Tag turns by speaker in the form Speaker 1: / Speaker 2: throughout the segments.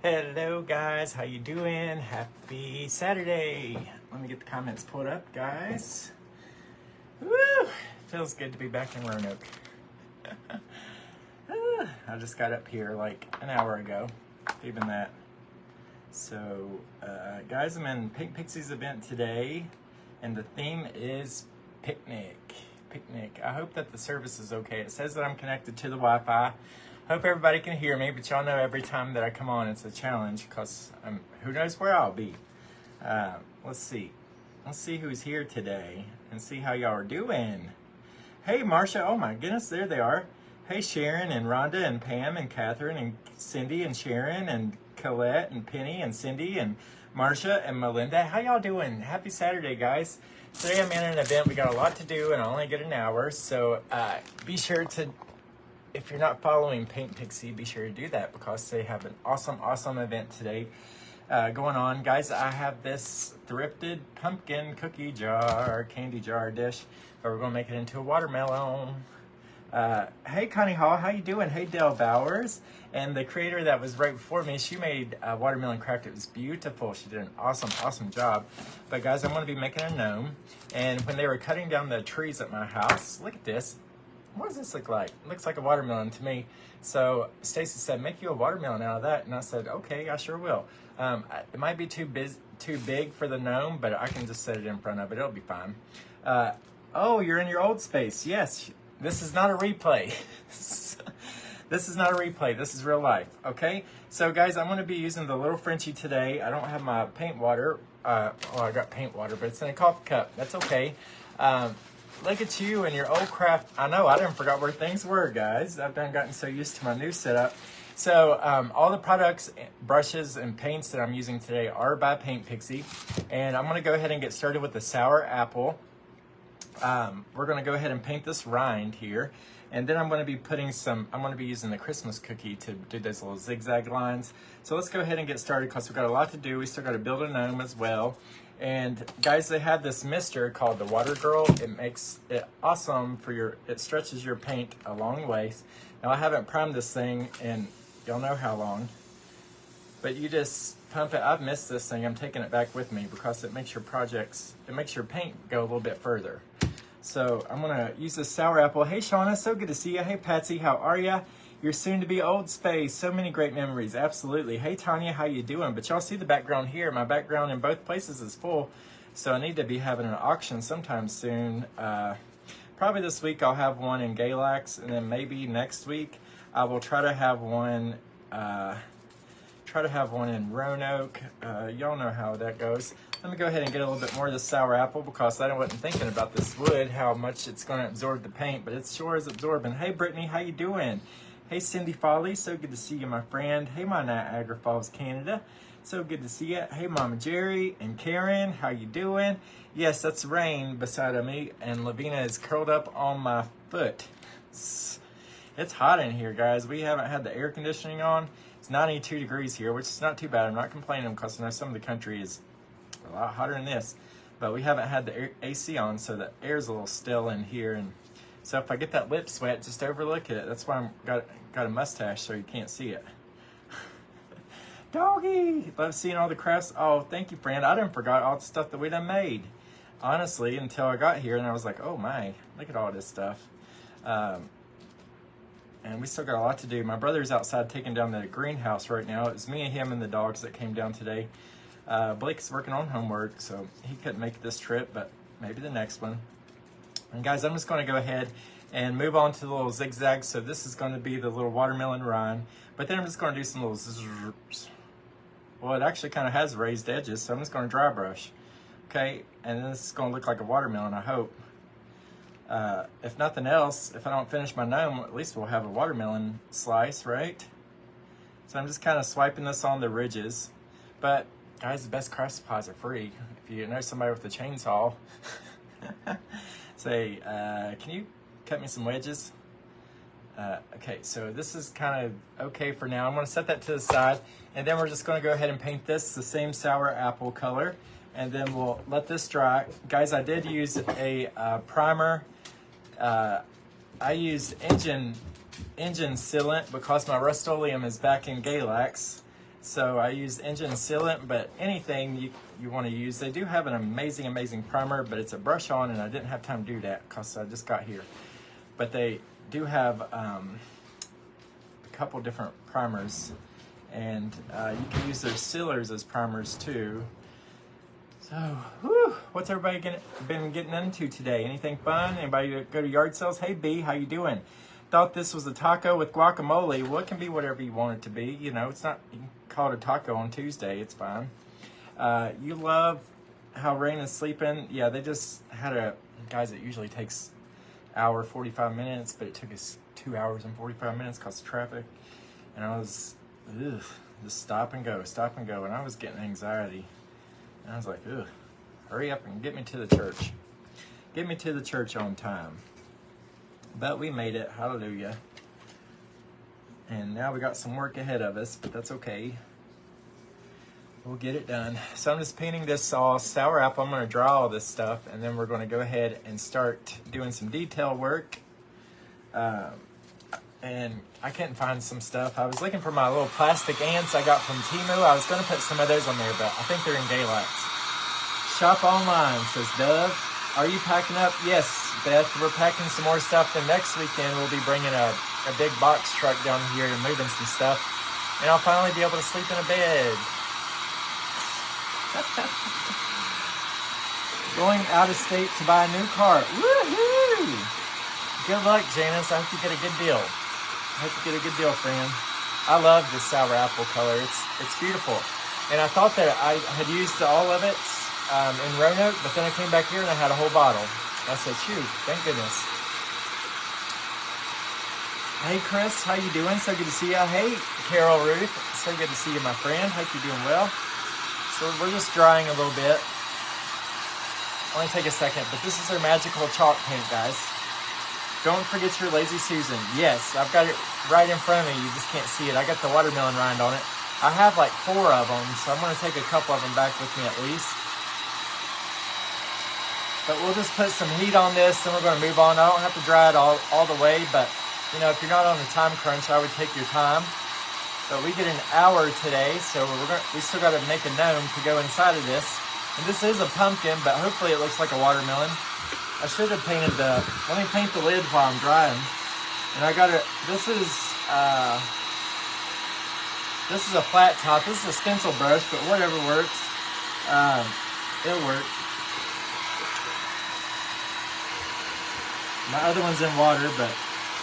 Speaker 1: Hello guys, how you doing? Happy Saturday. Let me get the comments pulled up, guys. Woo! Feels good to be back in Roanoke. I just got up here like an hour ago, even that. So, guys, I'm in Pink Pixie's event today, and the theme is picnic. Picnic. I hope that the service is okay. It says that I'm connected to the Wi-Fi. Hope everybody can hear me, but y'all know every time that I come on, it's a challenge because who knows where I'll be. Let's see. Let's see who's here today and see how y'all are doing. Hey, Marcia. Oh, my goodness. There they are. Hey, Sharon and Rhonda and Pam and Catherine and Cindy and Sharon and Colette and Penny and Cindy and Marcia and Melinda. How y'all doing? Happy Saturday, guys. Today I'm in an event. We got a lot to do and I only get an hour. So be sure to... If you're not following Paint Pixie, be sure to do that because they have an awesome event today going on. Guys, I have this thrifted pumpkin cookie jar, candy jar dish, but we're going to make it into a watermelon. Hey, Connie Hall, how you doing? Hey, Dale Bowers. And the creator that was right before me, she made a watermelon craft. It was beautiful. She did an awesome job. But guys, I'm going to be making a gnome. And when they were cutting down the trees at my house, look at this. What does this look like? It looks like a watermelon to me. So Stacy said, make you a watermelon out of that. And I said, okay, I sure will. It might be too big for the gnome, but I can just set it in front of it. It'll be fine. Oh, you're in your old space. Yes, this is not a replay. This is not a replay. This is real life, okay? So, guys, I'm going to be using the little Frenchie today. I don't have my paint water. Well, I got paint water, but it's in a coffee cup. That's okay. Look at you and your old craft. I know, I didn't forget where things were, guys. I've gotten so used to my new setup. So all the products, brushes, and paints that I'm using today are by Paint Pixie. And I'm going to go ahead and get started with the sour apple. We're going to go ahead and paint this rind here. And then I'm going to be using the Christmas cookie to do those little zigzag lines. So let's go ahead and get started because we've got a lot to do. We still got to build a gnome as well. And guys, they have this mister called the Water Girl. It makes it awesome for it stretches your paint a long ways. Now I haven't primed this thing in y'all know how long, but you just pump it. I've missed this thing. I'm taking it back with me because it makes your paint go a little bit further. So I'm gonna use this sour apple. Hey Shauna, so good to see you. Hey Patsy, how are ya? Your soon-to-be old space. So many great memories. Absolutely. Hey, Tanya, how you doing? But y'all see the background here. My background in both places is full, so I need to be having an auction sometime soon. Probably this week I'll have one in Galax, and then maybe next week I will try to have one. In Roanoke. Y'all know how that goes. Let me go ahead and get a little bit more of this sour apple because I wasn't thinking about this wood, how much it's going to absorb the paint, but it sure is absorbing. Hey, Brittany, how you doing? Hey, Cindy Foley, so good to see you, my friend. Hey, my Niagara Falls, Canada. So good to see you. Hey, Mama Jerry and Karen, how you doing? Yes, that's Rain beside of me, and Lavina is curled up on my foot. It's hot in here, guys. We haven't had the air conditioning on. It's 92 degrees here, which is not too bad. I'm not complaining because I know some of the country is a lot hotter than this, but we haven't had the AC on, so the air's a little still in here, and so if I get that lip sweat, just overlook it. That's why I'm got a mustache so you can't see it. Doggy! Love seeing all the crafts. Oh, thank you, friend. I didn't forget all the stuff that we done made. Honestly, until I got here and I was like, oh my, look at all this stuff. And we still got a lot to do. My brother's outside taking down the greenhouse right now. It's me and him and the dogs that came down today. Blake's working on homework, so he couldn't make this trip, but maybe the next one. And guys, I'm just going to go ahead and move on to the little zigzags. So this is going to be the little watermelon rind. But then I'm just going to do some little zzzz. Well, it actually kind of has raised edges, so I'm just going to dry brush. Okay, and then this is going to look like a watermelon, I hope. If nothing else, if I don't finish my gnome, at least we'll have a watermelon slice, right? So I'm just kind of swiping this on the ridges. But guys, the best craft supplies are free. If you know somebody with a chainsaw, say, can you cut me some wedges? Okay, so this is kind of okay for now. I'm going to set that to the side, and then we're just going to go ahead and paint this the same sour apple color, and then we'll let this dry. Guys, I did use a primer. I used engine sealant because my Rust-Oleum is back in Galax. So I used engine sealant, but anything you want to use. They do have an amazing primer, but it's a brush on, and I didn't have time to do that because I just got here. But they do have a couple different primers, and you can use their sealers as primers too. So, whew, what's everybody been getting into today? Anything fun? Anybody go to yard sales? Hey B, how you doing? Thought this was a taco with guacamole. Well, it can be whatever you want it to be. You know, it's not, you can call it a taco on Tuesday. It's fine. You love how Rain is sleeping. Yeah, they just had guys, it usually takes hour, 45 minutes, but it took us 2 hours and 45 minutes because of traffic. And I was, just stop and go. And I was getting anxiety. And I was like, ugh, hurry up and get me to the church. Get me to the church on time. But we made it, hallelujah. And now we got some work ahead of us, but that's okay. We'll get it done. So I'm just painting this sour apple. I'm gonna draw all this stuff, and then we're gonna go ahead and start doing some detail work. And I couldn't find some stuff. I was looking for my little plastic ants I got from Temu. I was gonna put some of those on there, but I think they're in Galax. Shop online, says Dove. Are you packing up? Yes, Beth, we're packing some more stuff. Then next weekend we'll be bringing a big box truck down here and moving some stuff. And I'll finally be able to sleep in a bed. Going out of state to buy a new car. Woohoo! Good luck, Janice. I hope you get a good deal. Friend. I love this sour apple color. It's beautiful. And I thought that I had used all of it in Roanoke, but then I came back here and I had a whole bottle. I said, shoot, thank goodness. Hey, Chris, how you doing? So good to see you. Hey, Carol Ruth, so good to see you, my friend. Hope you're doing well. So we're just drying a little bit. Only take a second, but this is our magical chalk paint, guys. Don't forget your Lazy Susan. Yes, I've got it right in front of me. You just can't see it. I got the watermelon rind on it. I have like 4 of them, so I'm going to take a couple of them back with me at least. But we'll just put some heat on this, and we're going to move on. I don't have to dry it all the way, but you know, if you're not on a time crunch, I would take your time. But we get an hour today, so we still got to make a gnome to go inside of this. And this is a pumpkin, but hopefully it looks like a watermelon. I should have painted let me paint the lid while I'm drying. And I got it, this is a flat top. This is a stencil brush, but whatever works. It'll work. My other one's in water, but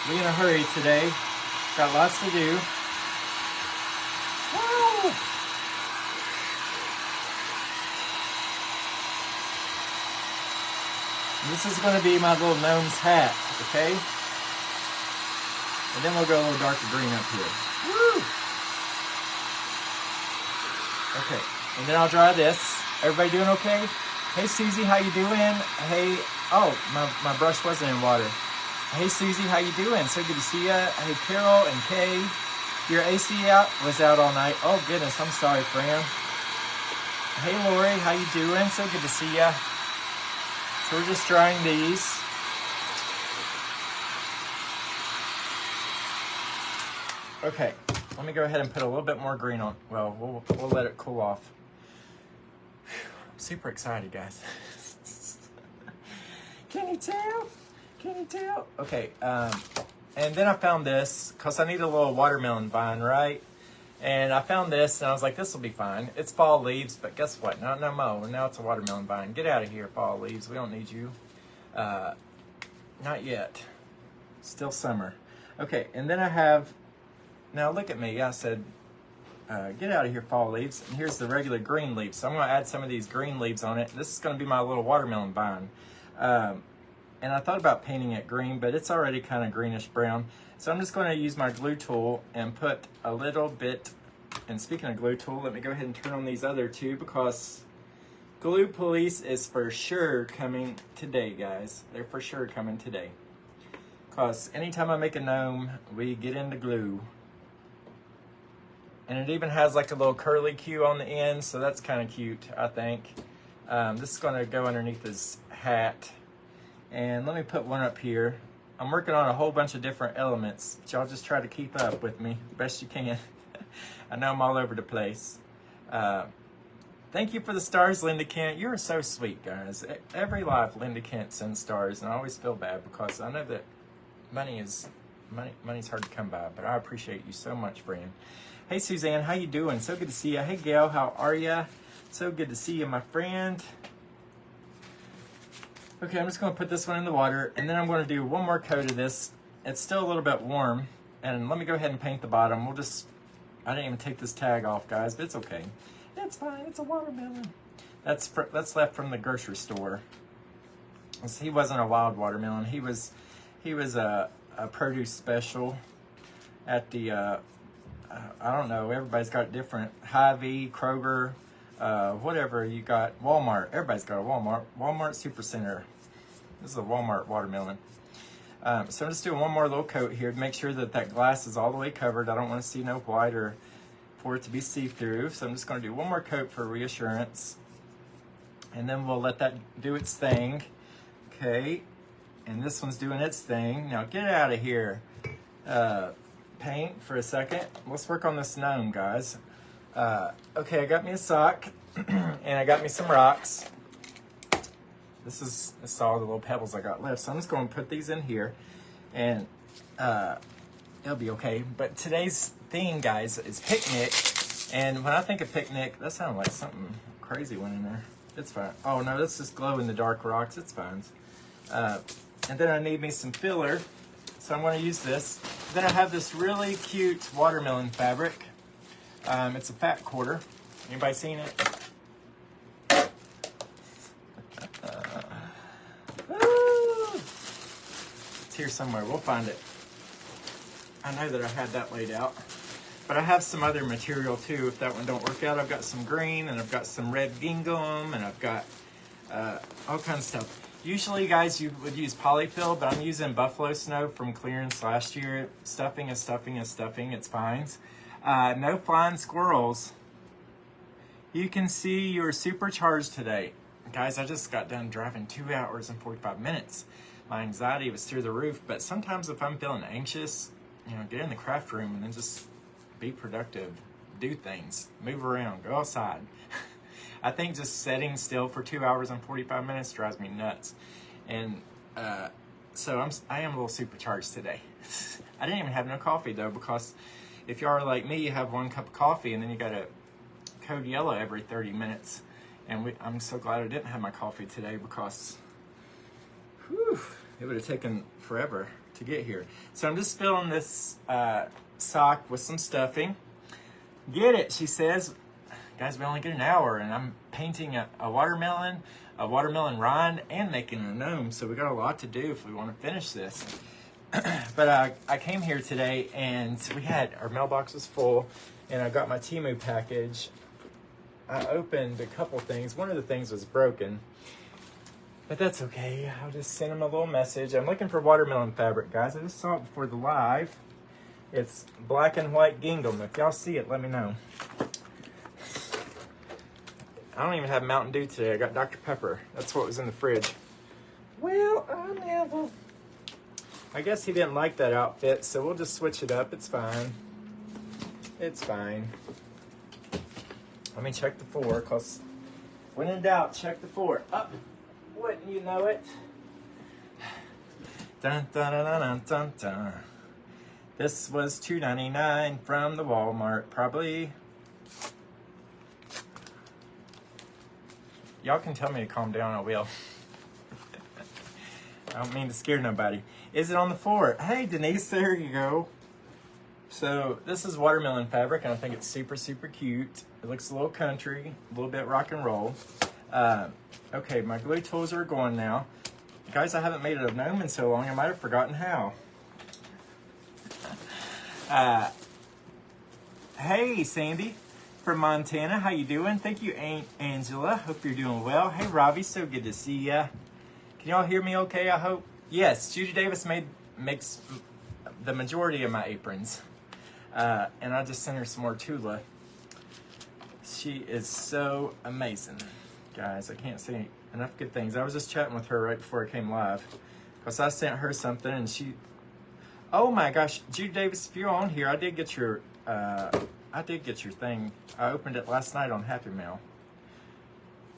Speaker 1: we're in a hurry today. Got lots to do. Woo! This is going to be my little gnome's hat, okay? And then we'll go a little darker green up here. Woo! Okay, and then I'll dry this. Everybody doing okay? Hey Susie, how you doing? Hey, oh, my brush wasn't in water. Hey Susie, how you doing? So good to see ya. Hey Carol and Kay, your AC was out all night. Oh goodness, I'm sorry, friend. Hey Lori, how you doing? So good to see ya. So we're just drying these. Okay, let me go ahead and put a little bit more green on. Well, we'll let it cool off. I'm super excited, guys. Can you tell? Can you tell? Okay, and then I found this because I need a little watermelon vine, right? And I found this, and I was like, this will be fine. It's fall leaves, but guess what? No more. Now it's a watermelon vine. Get out of here, fall leaves. We don't need you. Not yet. Still summer. Okay, and then I have, now look at me. I said, get out of here, fall leaves. And here's the regular green leaves. So I'm going to add some of these green leaves on it. This is going to be my little watermelon vine. And I thought about painting it green, but it's already kind of greenish brown. So I'm just going to use my glue tool and put a little bit, and speaking of glue tool, let me go ahead and turn on these other two because Glue Police is for sure coming today, guys. They're for sure coming today. Because anytime I make a gnome, we get into glue. And it even has like a little curly Q on the end, so that's kind of cute, I think. This is going to go underneath his hat. And let me put one up here. I'm working on a whole bunch of different elements, but y'all just try to keep up with me the best you can. I know I'm all over the place. Thank you for the stars, Linda Kent. You're so sweet, guys. Every life, Linda Kent sends stars, and I always feel bad because I know that money's hard to come by, but I appreciate you so much, friend. Hey, Suzanne, how you doing? So good to see you. Hey, Gail, how are you? So good to see you, my friend. Okay, I'm just going to put this one in the water, and then I'm going to do one more coat of this. It's still a little bit warm, and let me go ahead and paint the bottom. I didn't even take this tag off, guys, but it's okay. It's fine. It's a watermelon. That's left from the grocery store. He wasn't a wild watermelon. He was a produce special at the I don't know. Everybody's got different Hy-Vee, Kroger, whatever you got. Walmart. Everybody's got a Walmart. Walmart Supercenter. This is a Walmart watermelon. So I'm just doing one more little coat here to make sure that glass is all the way covered. I don't want to see no white or for it to be see-through. So I'm just going to do one more coat for reassurance. And then we'll let that do its thing. Okay. And this one's doing its thing. Now get out of here. Paint for a second. Let's work on this gnome, guys. Okay, I got me a sock. And I got me some rocks. This is all the little pebbles I got left. So I'm just going to put these in here. And it'll be okay. But today's theme, guys, is picnic. And when I think of picnic, that sounded like something crazy went in there. It's fine. Oh, no, that's just glow-in-the-dark rocks. It's fine. And then I need me some filler. So I'm going to use this. Then I have this really cute watermelon fabric. It's a fat quarter. Anybody seen it? It's here somewhere. We'll find it. I know that I had that laid out. But I have some other material too if that one don't work out. I've got some green and I've got some red gingham and I've got all kinds of stuff. Usually, guys, you would use polyfill, but I'm using buffalo snow from clearance last year. Stuffing is stuffing is stuffing. It's fine. No flying squirrels. You can see you're supercharged today. Guys, I just got done driving 2 hours and 45 minutes. My anxiety was through the roof, but sometimes if I'm feeling anxious, you know, get in the craft room and then just be productive, do things, move around, go outside. I think just sitting still for 2 hours and 45 minutes drives me nuts. And so I am a little supercharged today. I didn't even have no coffee though, because if you are like me, you have 1 cup of coffee and then you got to code yellow every 30 minutes. And I'm so glad I didn't have my coffee today because it would have taken forever to get here. So I'm just filling this sock with some stuffing. Get it, she says. Guys, we only get an hour, and I'm painting a watermelon rind, and making a gnome, so we got a lot to do if we want to finish this. But I came here today, and our mailbox was full, and I got my Temu package. I opened a couple things. One of the things was broken, but that's okay. I'll just send them a little message. I'm looking for watermelon fabric, guys. I just saw it before the live. It's black and white gingham. If y'all see it, let me know. I don't even have Mountain Dew today. I got Dr. Pepper. That's what was in the fridge. Well, I guess he didn't like that outfit, so we'll just switch it up. It's fine. It's fine. Let me check the 4, because when in doubt, check the 4. Up. Wouldn't you know it? Dun, dun, dun, dun, dun, dun. This was $2.99 from the Walmart, probably. Y'all can tell me to calm down, I will. I don't mean to scare nobody. Is it on the 4? Hey, Denise, there you go. So this is watermelon fabric, and I think it's super, super cute. It looks a little country, a little bit rock and roll. Okay, my glue tools are going now. Guys, I haven't made a gnome in so long, I might have forgotten how. Hey, Sandy from Montana, how you doing? Thank you, Angela. Hope you're doing well. Hey, Robbie, so good to see ya. Can y'all hear me okay, I hope? Yes, Judy Davis makes the majority of my aprons. And I just sent her some more Tula. She is so amazing. Guys, I can't say enough good things. I was just chatting with her right before I came live. Because I sent her something and she... Oh my gosh, Judy Davis, if you're on here, I did get your I did get your thing. I opened it last night on Happy Mail.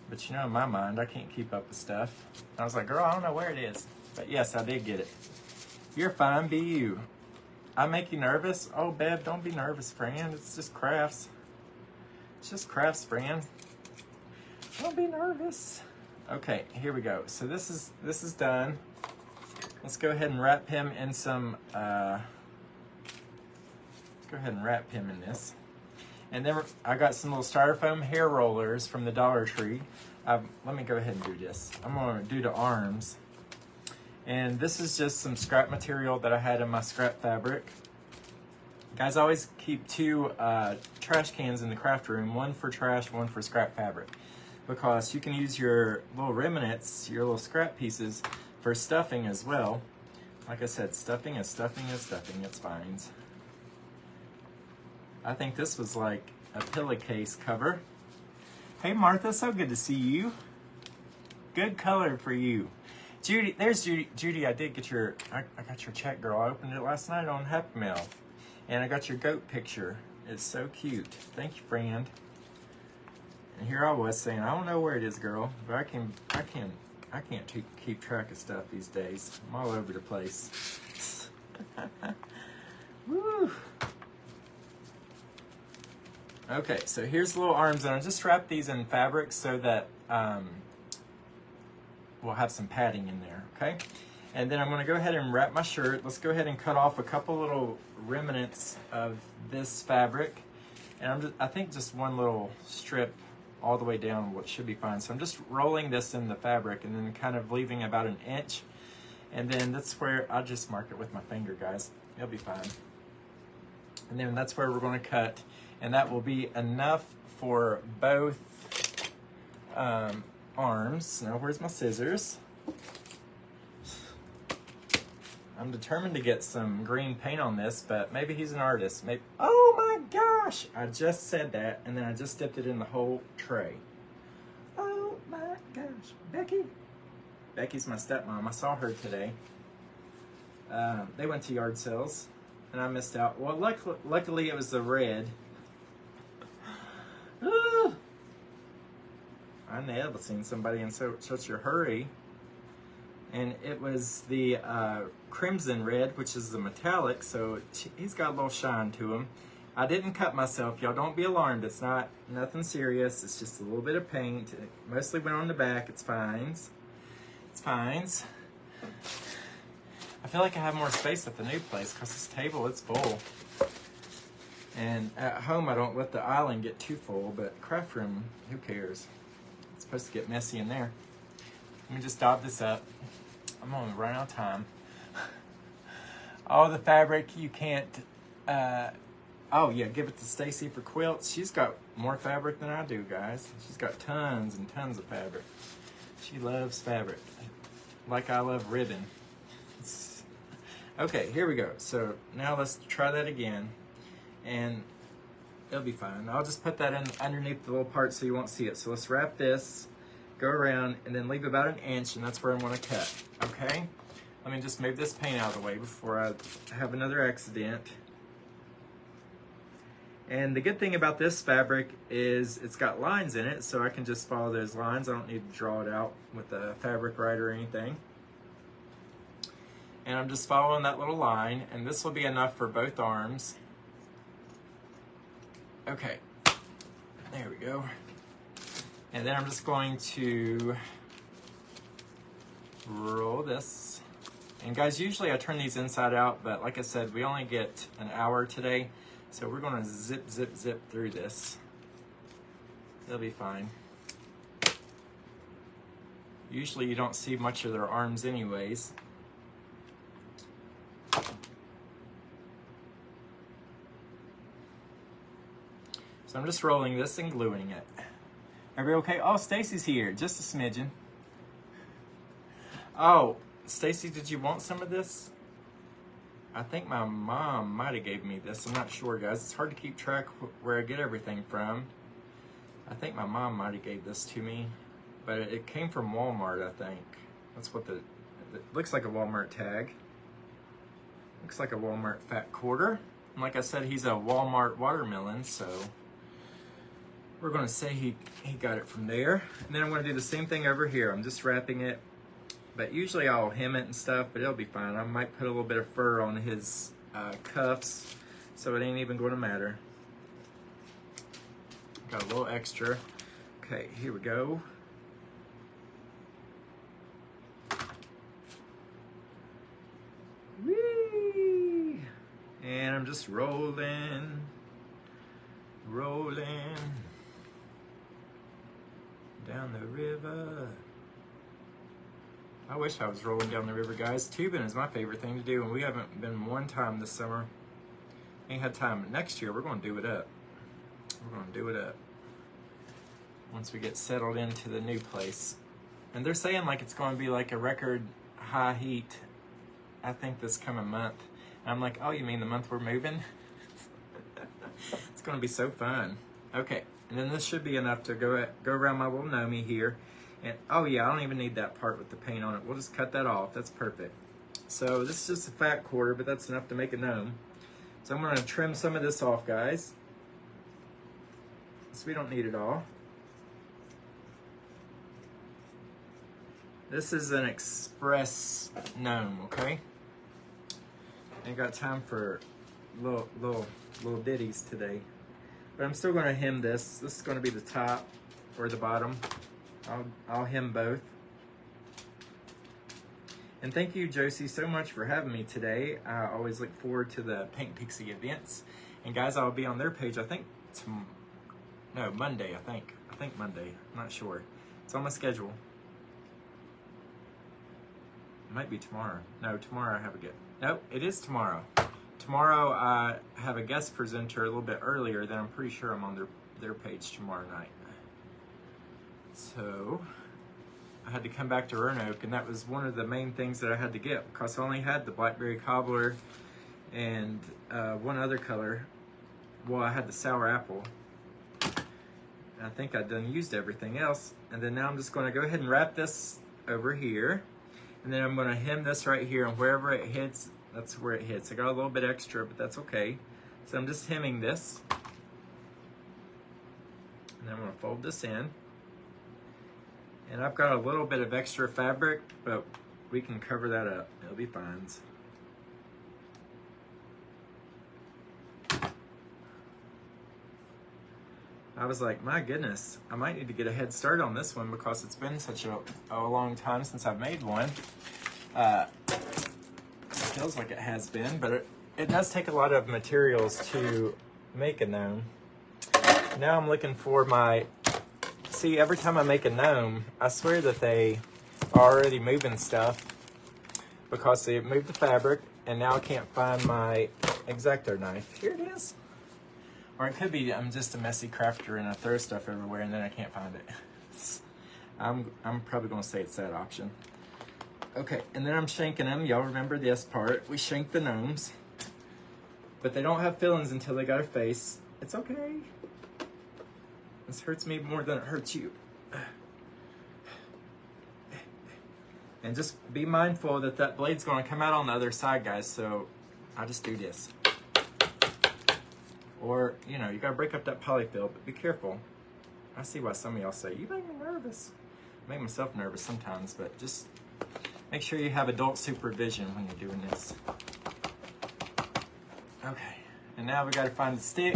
Speaker 1: But you know, in my mind, I can't keep up with stuff. I was like, girl, I don't know where it is. But yes, I did get it. You're fine, be you. I make you nervous? Oh, Bev, don't be nervous, friend. It's just crafts. It's just crafts, friend. Don't be nervous. Okay, here we go. So this is done. Let's go ahead and wrap him in some, let's go ahead and wrap him in this. And then I got some little styrofoam hair rollers from the Dollar Tree. Let me go ahead and do this. I'm gonna do the arms. And this is just some scrap material that I had in my scrap fabric. Guys, I always keep two trash cans in the craft room, one for trash, one for scrap fabric. Because you can use your little remnants, your little scrap pieces, for stuffing as well. Like I said, stuffing is stuffing is stuffing, it's fine. I think this was like a pillowcase cover. Hey Martha, so good to see you. Good color for you. Judy, there's Judy. Judy, I did get your, I got your check, girl. I opened it last night on Happy Mail. And I got your goat picture. It's so cute. Thank you, friend. And here I was saying, I don't know where it is, girl, but I can't keep track of stuff these days. I'm all over the place. Woo. Okay, so here's the little arms, and I just wrapped these in fabric so that we'll have some padding in there, okay? And then I'm gonna go ahead and wrap my shirt. Let's go ahead and cut off a couple little remnants of this fabric. And I think just one little strip all the way down, what should be fine. So I'm just rolling this in the fabric and then kind of leaving about an inch. And then that's where, I'll just mark it with my finger, guys. It'll be fine. And then that's where we're gonna cut. And that will be enough for both arms. Now, where's my scissors? I'm determined to get some green paint on this, but maybe he's an artist. Maybe. Oh my gosh! I just said that, and then I just dipped it in the whole tray. Oh my gosh. Becky. Becky's my stepmom. I saw her today. They went to yard sales, and I missed out. Well, luckily it was the red. I never seen somebody in such a hurry. And it was the crimson red, which is the metallic, so he's got a little shine to him. I didn't cut myself, y'all don't be alarmed. It's nothing serious, it's just a little bit of paint. It mostly went on the back, it's fines. It's fines. I feel like I have more space at the new place because this table, it's full. And at home, I don't let the island get too full, but craft room, who cares? It's supposed to get messy in there. Let me just dab this up. I'm gonna run out of time. All the fabric you can't, oh yeah, give it to Stacy for quilts. She's got more fabric than I do, guys. She's got tons and tons of fabric. She loves fabric, like I love ribbon. Okay, here we go. So now let's try that again, and it'll be fine. I'll just put that in underneath the little part so you won't see it. So let's wrap this, go around, and then leave about an inch, and that's where I'm gonna cut, okay? Let me just move this paint out of the way before I have another accident. And the good thing about this fabric is it's got lines in it, so I can just follow those lines. I don't need to draw it out with a fabric writer or anything. And I'm just following that little line, and this will be enough for both arms. Okay, there we go. And then I'm just going to roll this. And guys, usually I turn these inside out, but like I said, we only get an hour today. So we're gonna zip, zip, zip through this. They'll be fine. Usually you don't see much of their arms anyways. So I'm just rolling this and gluing it. Everybody okay? Oh, Stacy's here, just a smidgen. Oh, Stacy, did you want some of this? I think my mom might have gave me this. I'm not sure, guys. It's hard to keep track where I get everything from. I think my mom might have gave this to me, but it came from Walmart, I think. That's what it looks like a Walmart tag. Looks like a Walmart fat quarter. And like I said, he's a Walmart watermelon, so we're gonna say he got it from there. And then I'm gonna do the same thing over here. I'm just wrapping it, but usually I'll hem it and stuff, but it'll be fine. I might put a little bit of fur on his cuffs, so it ain't even gonna matter. Got a little extra. Okay, here we go. Whee! And I'm just rolling. Down the river. I wish I was rolling down the river, guys. Tubing is my favorite thing to do, and we haven't been one time this summer. Ain't had time. Next year, we're gonna do it up. We're gonna do it up once we get settled into the new place. And they're saying like it's gonna be like a record high heat, I think, this coming month. And I'm like, oh, you mean the month we're moving? It's gonna be so fun. Okay, and then this should be enough to go around my little Nomi here. And oh yeah, I don't even need that part with the paint on it. We'll just cut that off, that's perfect. So this is just a fat quarter, but that's enough to make a gnome. So I'm gonna trim some of this off, guys. So we don't need it all. This is an express gnome, okay? Ain't got time for little ditties today. But I'm still gonna hem this. This is gonna be the top or the bottom. I'll hem both. And thank you, Josie, so much for having me today. I always look forward to the Paint Pixie events. And guys, I'll be on their page, I think, Monday, I think Monday, I'm not sure. It's on my schedule. It might be tomorrow. No, tomorrow I have a guest. Nope, it is tomorrow. Tomorrow I have a guest presenter a little bit earlier, then I'm pretty sure I'm on their page tomorrow night. So I had to come back to Roanoke, and that was one of the main things that I had to get, because I only had the blackberry cobbler and one other color. Well, I had the sour apple. I think I'd done used everything else. And then now I'm just gonna go ahead and wrap this over here. And then I'm gonna hem this right here, and wherever it hits, that's where it hits. I got a little bit extra, but that's okay. So I'm just hemming this. And then I'm gonna fold this in. And I've got a little bit of extra fabric, but we can cover that up. It'll be fine. I was like, my goodness, I might need to get a head start on this one because it's been such a long time since I've made one. It feels like it has been, but it does take a lot of materials to make a gnome. Now I'm looking for my, see, every time I make a gnome, I swear that they are already moving stuff because they moved the fabric, and now I can't find my X-Acto knife. Here it is. Or it could be I'm just a messy crafter and I throw stuff everywhere and then I can't find it. I'm probably gonna say it's that option. Okay, and then I'm shanking them. Y'all remember this part. We shank the gnomes, but they don't have fillings until they got a face. It's okay. This hurts me more than it hurts you. And just be mindful that that blade's gonna come out on the other side, guys, so I just do this. Or, you know, you gotta break up that polyfill, but be careful. I see why some of y'all say, you make me nervous. I make myself nervous sometimes, but just make sure you have adult supervision when you're doing this. Okay, and now we gotta find the stick,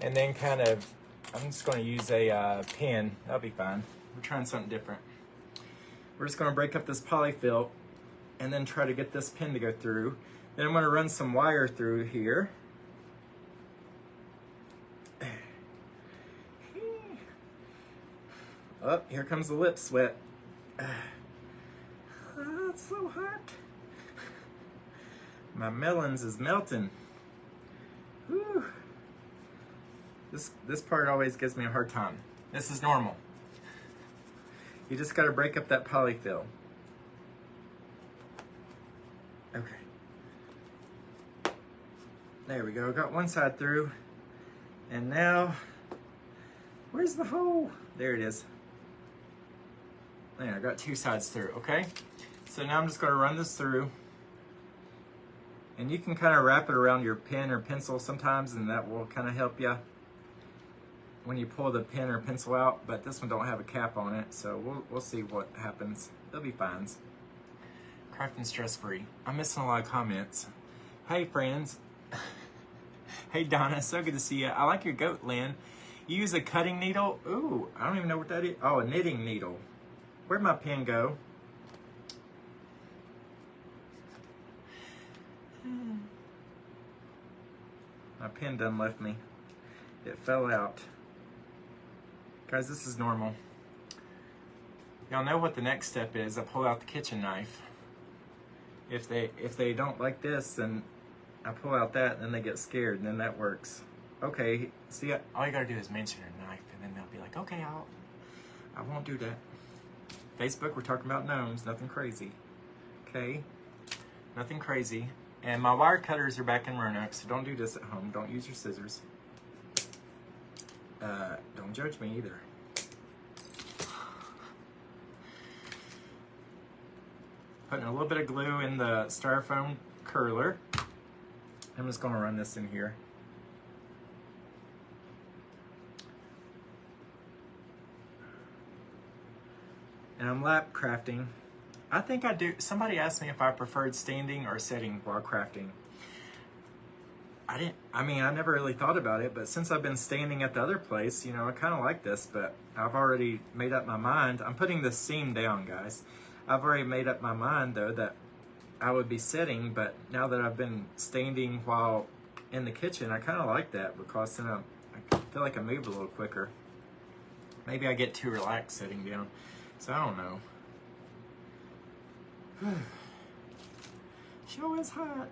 Speaker 1: and then kind of, I'm just gonna use a pin, that'll be fine. We're trying something different. We're just gonna break up this polyfill, and then try to get this pin to go through. Then I'm gonna run some wire through here. Oh, here comes the lip sweat. Oh, it's so hot. My melons is melting. Whew. This part always gives me a hard time. This is normal. You just gotta break up that polyfill. Okay. There we go, got one side through. And now, where's the hole? There it is. There, I got two sides through, okay? So now I'm just gonna run this through And you can kind of wrap it around your pen or pencil sometimes, and that will kind of help you when you pull the pen or pencil out. But this one don't have a cap on it, so we'll see what happens. They'll be fine. Crafting stress-free. I'm missing a lot of comments. Hey friends. Hey Donna, so good to see you. I like your goat, Lynn. You use a cutting needle? Ooh, I don't even know what that is. Oh, a knitting needle. Where'd my pen go? My pen done left me. It fell out. Guys, this is normal. Y'all know what the next step is. I pull out the kitchen knife. If they don't like this, then I pull out that, and then they get scared, and then that works. Okay, see, all you gotta do is mention a knife, and then they'll be like, okay, I won't do that. Facebook, we're talking about gnomes, nothing crazy. Okay, nothing crazy. And my wire cutters are back in Roanoke, so don't do this at home. Don't use your scissors. Don't judge me either. Putting a little bit of glue in the styrofoam curler. I'm just going to run this in here. And I'm lap crafting. I think I do. Somebody asked me if I preferred standing or sitting while crafting. I never really thought about it, but since I've been standing at the other place, you know, I kind of like this, but I've already made up my mind. I'm putting the seam down, guys. I've already made up my mind, though, that I would be sitting, but now that I've been standing while in the kitchen, I kind of like that because then I feel like I move a little quicker. Maybe I get too relaxed sitting down, so I don't know. Show is hot.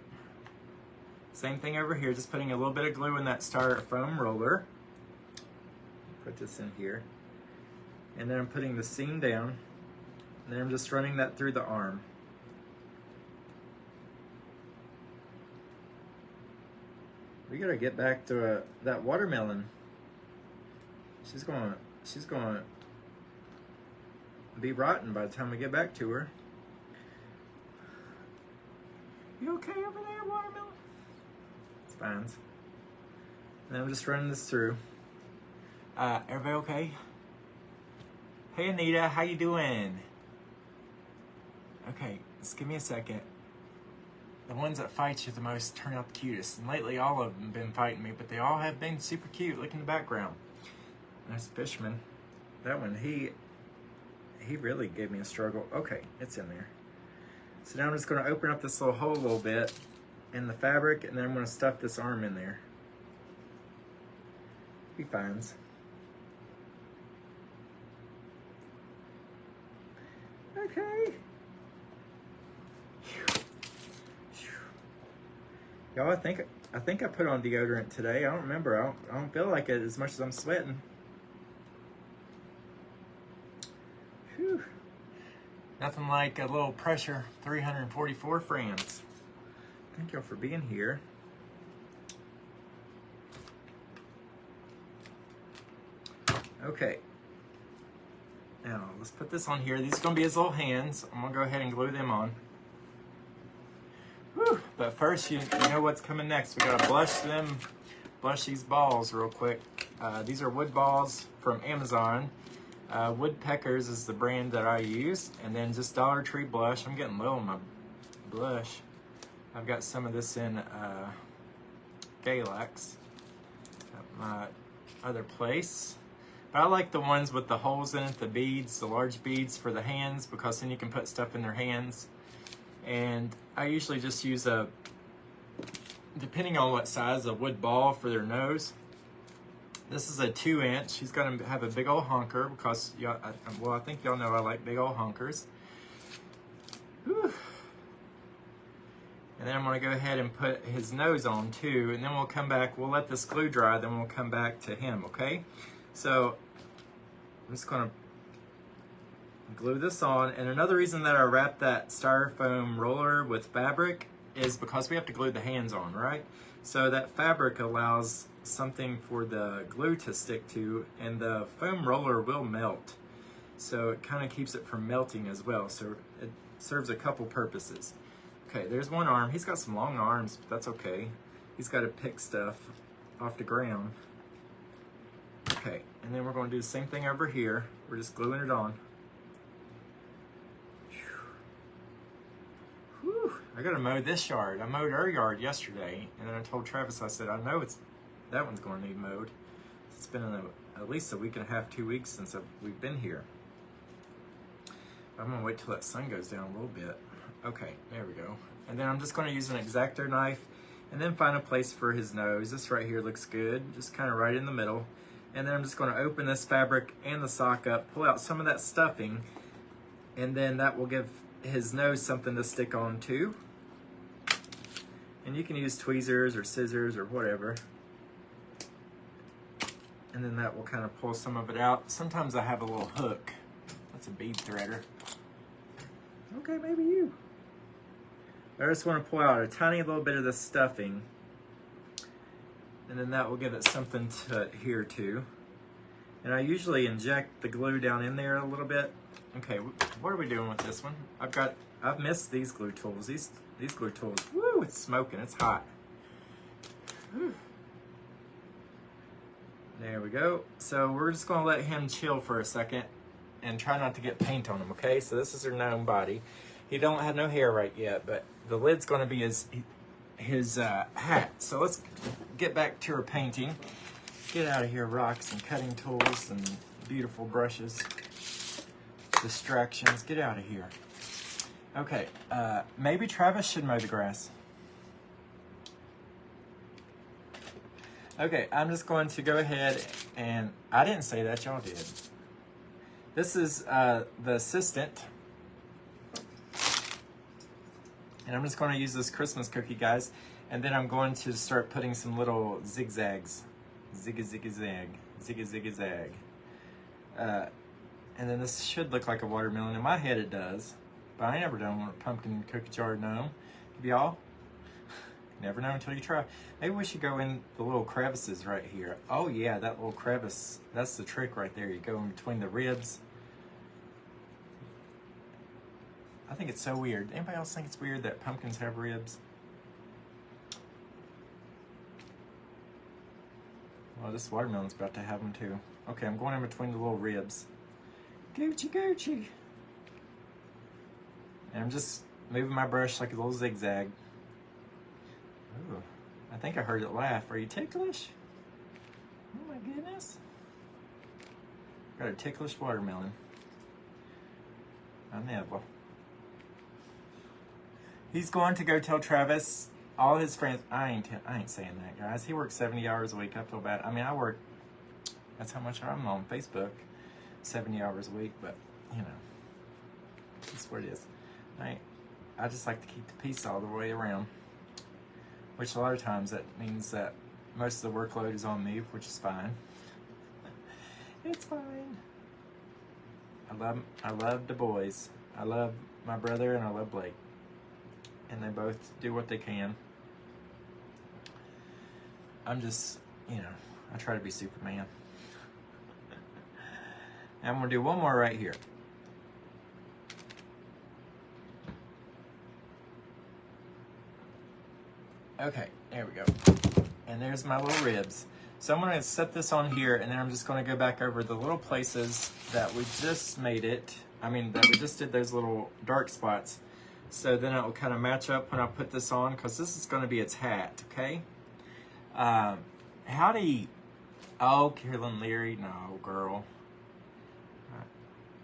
Speaker 1: Same thing over here, just putting a little bit of glue in that styrofoam roller. Put this in here. And then I'm putting the seam down. And then I'm just running that through the arm. We gotta get back to that watermelon. She's gonna be rotten by the time we get back to her. You okay over there, watermelon? It's fine. And then I'm just running this through. Everybody okay? Hey Anita, how you doing? Okay, just give me a second. The ones that fight you the most turn out the cutest. And lately all of them have been fighting me, but they all have been super cute. Look in the background. There's the Fishman. That one, he really gave me a struggle. Okay, it's in there. So now I'm just going to open up this little hole a little bit in the fabric, and then I'm going to stuff this arm in there. He finds. Okay. Y'all, I think I put on deodorant today. I don't remember. I don't feel like it as much as I'm sweating. Whew. Nothing like a little pressure. 344 friends. Thank y'all for being here. Okay. Now, let's put this on here. These are going to be his little hands. I'm going to go ahead and glue them on. Whew. But first, you know what's coming next. We got to blush these balls real quick. These are wood balls from Amazon. Woodpeckers is the brand that I use. And then just Dollar Tree blush. I'm getting low on my blush. I've got some of this in Galax at my other place. But I like the ones with the holes in it, the beads, the large beads for the hands, because then you can put stuff in their hands. And I usually just use depending on what size, a wood ball for their nose. This is a 2-inch. He's going to have a big old honker because, I think y'all know I like big old honkers. Whew. And then I'm going to go ahead and put his nose on too, and then we'll come back. We'll let this glue dry, then we'll come back to him, okay? So I'm just going to glue this on. And another reason that I wrap that styrofoam roller with fabric is because we have to glue the hands on, right? So that fabric allows something for the glue to stick to, and the foam roller will melt. So it kind of keeps it from melting as well. So it serves a couple purposes. Okay, there's one arm. He's got some long arms, but that's okay. He's got to pick stuff off the ground. Okay, and then we're going to do the same thing over here. We're just gluing it on. Whew. I got to mow this yard. I mowed our yard yesterday, and then I told Travis, I said, I know that one's going to need mowed. It's been at least a week and a half, 2 weeks since we've been here. I'm going to wait till that sun goes down a little bit. Okay, there we go. And then I'm just going to use an X-Acto knife and then find a place for his nose. This right here looks good, just kind of right in the middle. And then I'm just going to open this fabric and the sock up, pull out some of that stuffing, and then that will give his nose something to stick on too. And you can use tweezers or scissors or whatever. And then that will kind of pull some of it out. Sometimes I have a little hook. That's a bead threader. Okay, maybe you. I just want to pull out a tiny little bit of the stuffing, and then that will give it something to adhere to. And I usually inject the glue down in there a little bit. Okay, what are we doing with this one? I've missed these glue tools. These glue tools. Woo! It's smoking. It's hot. Whew. There we go. So we're just going to let him chill for a second and try not to get paint on him. Okay, so this is her gnome body. He don't have no hair right yet, but the lid's going to be his hat. So let's get back to her painting. Get out of here, rocks and cutting tools and beautiful brushes. Distractions, get out of here. Okay, maybe Travis should mow the grass. Okay, I'm just going to go ahead and, I didn't say that, y'all did. This is the assistant. And I'm just going to use this Christmas cookie, guys. And then I'm going to start putting some little zigzags. Zig-a-zig-a-zag. Zig-a-zig-a-zag. And then this should look like a watermelon. In my head it does. But I ain't never done a pumpkin cookie jar gnome. Have y'all? Never know until you try. Maybe we should go in the little crevices right here. Oh yeah, that little crevice. That's the trick right there. You go in between the ribs. I think it's so weird. Anybody else think it's weird that pumpkins have ribs? Well, this watermelon's about to have them too. Okay, I'm going in between the little ribs. Gucci, Gucci. And I'm just moving my brush like a little zigzag. Ooh, I think I heard it laugh. Are you ticklish? Oh my goodness. Got a ticklish watermelon. I never. He's going to go tell Travis, all his friends. I ain't saying that, guys. He works 70 hours a week. I feel bad. I mean, I work. That's how much I'm on Facebook, 70 hours a week. But you know, that's what it is. I just like to keep the peace all the way around. Which a lot of times that means that most of the workload is on me, which is fine. It's fine. I love the boys. I love my brother and I love Blake. And they both do what they can. I'm just, you know, I try to be Superman. And I'm gonna do one more right here. Okay, there we go. And there's my little ribs. So I'm gonna set this on here and then I'm just gonna go back over the little places that we just made it. That we just did those little dark spots. So then it will kind of match up when I put this on because this is gonna be its hat, okay? Howdy. Oh, Carolyn Leary, no, girl.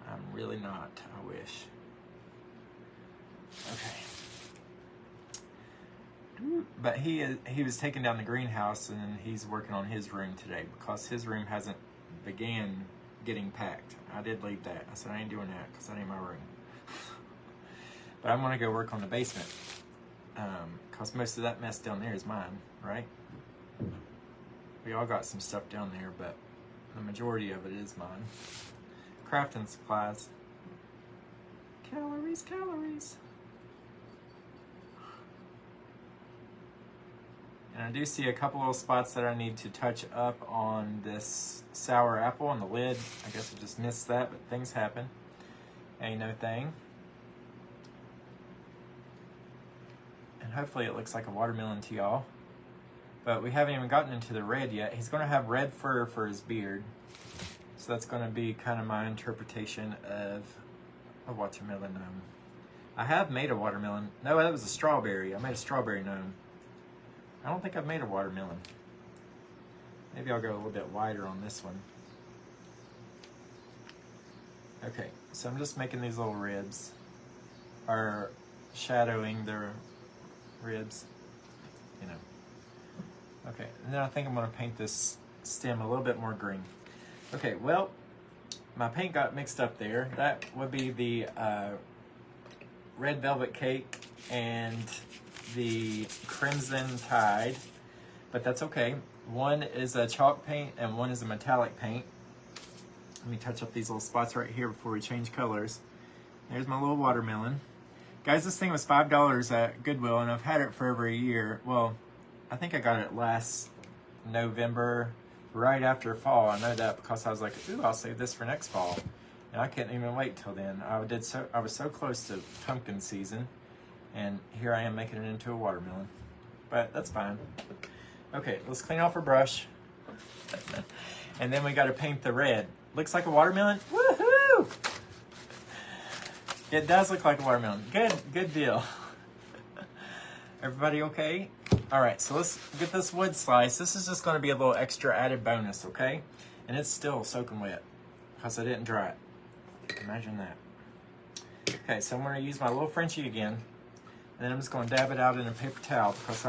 Speaker 1: I'm really not, I wish. Okay. But he was taking down the greenhouse and he's working on his room today because his room hasn't began getting packed. I did leave that. I said I ain't doing that because that ain't my room. But I'm gonna go work on the basement because most of that mess down there is mine, right? We all got some stuff down there, but the majority of it is mine. Crafting supplies. Calories, calories. And I do see a couple little spots that I need to touch up on this sour apple on the lid. I guess I just missed that, but things happen. Ain't no thing. hopefully it looks like a watermelon to y'all. But we haven't even gotten into the red yet. He's going to have red fur for his beard. So that's going to be kind of my interpretation of a watermelon gnome. I have made a watermelon. No, that was a strawberry. I made a strawberry gnome. I don't think I've made a watermelon. Maybe I'll go a little bit wider on this one. Okay, so I'm just making these little ribs, or shadowing their ribs, you know. Okay, and then I think I'm going to paint this stem a little bit more green. Okay, well, my paint got mixed up there. That would be the red velvet cake and the crimson tide, but that's okay. One is a chalk paint and one is a metallic paint. Let me touch up these little spots right here before we change colors. There's my little watermelon. Guys, this thing was $5 at Goodwill, and I've had it for over a year. Well, I think I got it last November, right after fall. I know that because I was like, ooh, I'll save this for next fall. And I couldn't even wait till then. I was so close to pumpkin season, and here I am making it into a watermelon. But that's fine. Okay, let's clean off our brush. And then we got to paint the red. Looks like a watermelon? Woohoo! It does look like a watermelon. Good deal. Everybody okay? All right, so let's get this wood slice. This is just going to be a little extra added bonus, okay? And it's still soaking wet because I didn't dry it. Imagine that. Okay, so I'm going to use my little Frenchie again, and then I'm just going to dab it out in a paper towel because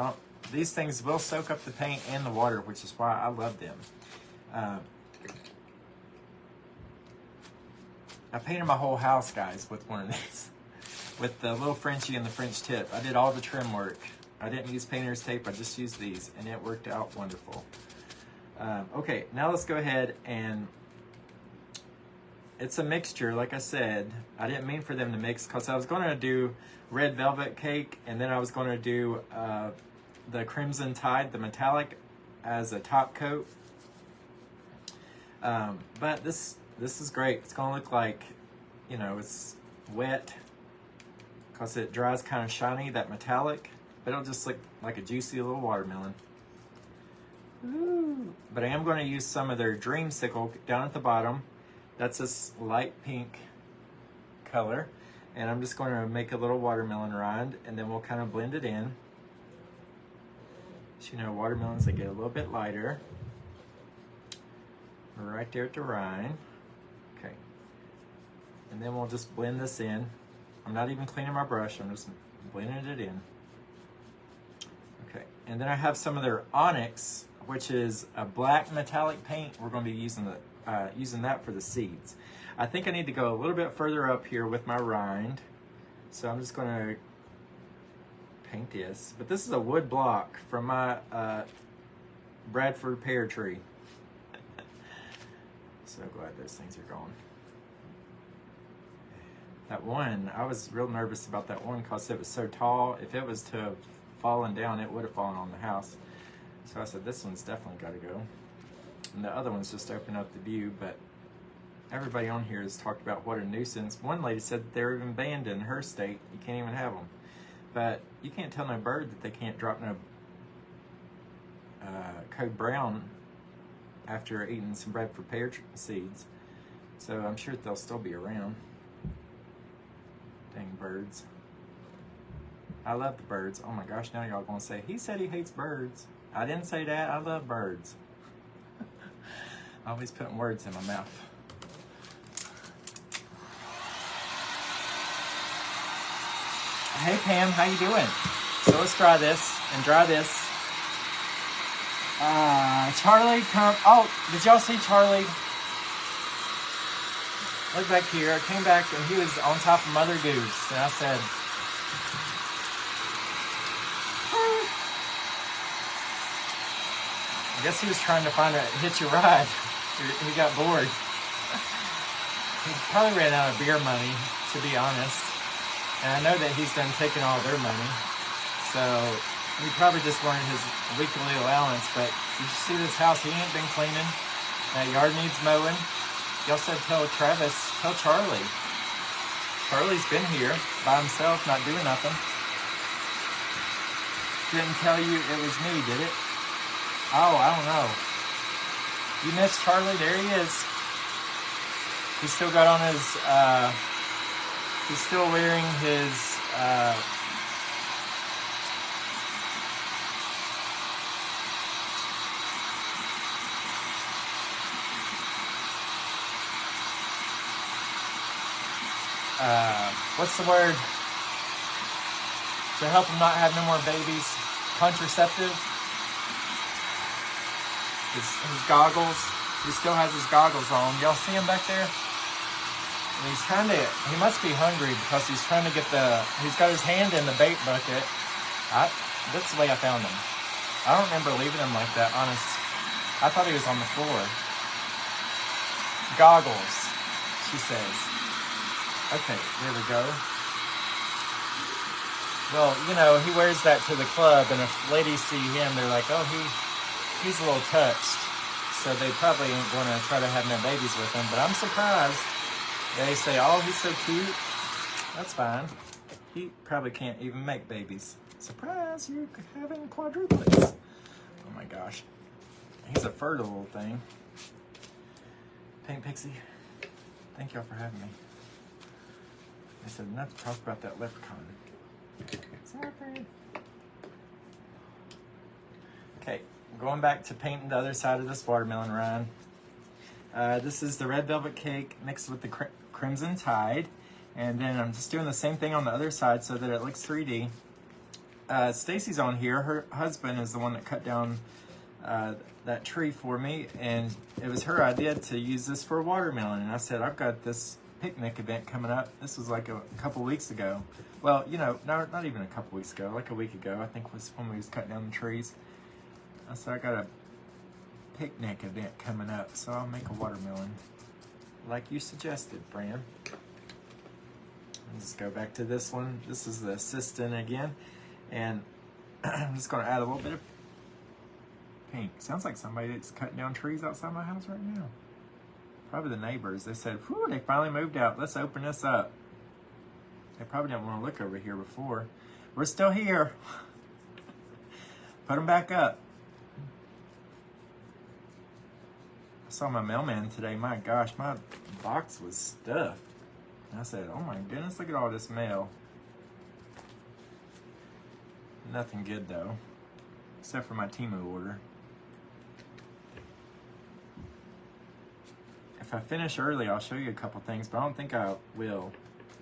Speaker 1: these things will soak up the paint and the water, which is why I love them. I painted my whole house, guys, with one of these. With the little Frenchie and the French tip. I did all the trim work. I didn't use painter's tape, I just used these, and it worked out wonderful. Okay, now let's go ahead and... It's a mixture, like I said. I didn't mean for them to mix, because I was going to do red velvet cake, and then I was going to do the crimson tide, the metallic, as a top coat. But this is great. It's going to look like, you know, it's wet because it dries kind of shiny, that metallic, but it'll just look like a juicy little watermelon. Ooh. But I am going to use some of their Dreamsicle down at the bottom. That's this light pink color. And I'm just going to make a little watermelon rind, and then we'll kind of blend it in. So, you know, watermelons, they get a little bit lighter. Right there at the rind. Okay. And then we'll just blend this in. I'm not even cleaning my brush, I'm just blending it in. Okay, and then I have some of their Onyx, which is a black metallic paint. We're going to be using that for the seeds. I think I need to go a little bit further up here with my rind. So I'm just going to paint this. But this is a wood block from my Bradford pear tree. So glad those things are gone. That one, I was real nervous about that one because it was so tall. If it was to have fallen down, it would have fallen on the house. So I said, this one's definitely got to go. And the other one's just open up the view, but everybody on here has talked about what a nuisance. One lady said that they're even banned in her state. You can't even have them. But you can't tell no bird that they can't drop no code brown after eating some Bradford pear seeds. So I'm sure they'll still be around. Dang birds. I love the birds. Oh my gosh, now y'all gonna say, he said he hates birds. I didn't say that, I love birds. Always putting words in my mouth. Hey Pam, how you doing? So let's try this and dry this. Charlie, come. Oh, did y'all see Charlie? Look back here. I came back and he was on top of Mother Goose. And I said, I guess he was trying to find a hitch a ride. He got bored. He probably ran out of beer money, to be honest. And I know that he's done taking all their money. So he probably just wanted his weekly allowance. But you see this house, he ain't been cleaning. That yard needs mowing. Y'all said tell Travis, tell Charlie. Charlie's been here by himself, not doing nothing. Didn't tell you it was me, did it? Oh, I don't know. You missed Charlie. There he is. He's still got on his, he's still wearing his, what's the word? To help him not have no more babies. Contraceptive. His goggles. He still has his goggles on. Y'all see him back there? And he's trying to, he must be hungry because he's trying to get he's got his hand in the bait bucket. That's the way I found him. I don't remember leaving him like that, honest. I thought he was on the floor. Goggles, she says. Okay, there we go. Well, you know, he wears that to the club, and if ladies see him, they're like, oh, he's a little touched. So they probably ain't going to try to have no babies with him. But I'm surprised. They say, oh, he's so cute. That's fine. He probably can't even make babies. Surprise, you're having quadruplets. Oh my gosh. He's a fertile little thing. Paint Pixie, thank y'all for having me. I said enough to talk about that leprechaun. Sorry. Okay, going back to painting the other side of this watermelon rind. This is the red velvet cake mixed with the crimson tide. And then I'm just doing the same thing on the other side so that it looks 3D. Stacy's on here. Her husband is the one that cut down that tree for me. And it was her idea to use this for a watermelon. And I said, I've got this picnic event coming up. This was like a couple weeks ago. Well, you know, not even a couple weeks ago, like a week ago, I think was when we was cutting down the trees. I said, I got a picnic event coming up, so I'll make a watermelon. Like you suggested, Fran. Let's go back to this one. This is the assistant again. And I'm just gonna add a little bit of pink. Sounds like somebody that's cutting down trees outside my house right now. Probably the neighbors. They said, whew, they finally moved out. Let's open this up. They probably didn't want to look over here before. We're still here. Put them back up. I saw my mailman today. My gosh, my box was stuffed. I said, oh my goodness, look at all this mail. Nothing good though, except for my Temu order. If I finish early, I'll show you a couple things, but I don't think I will,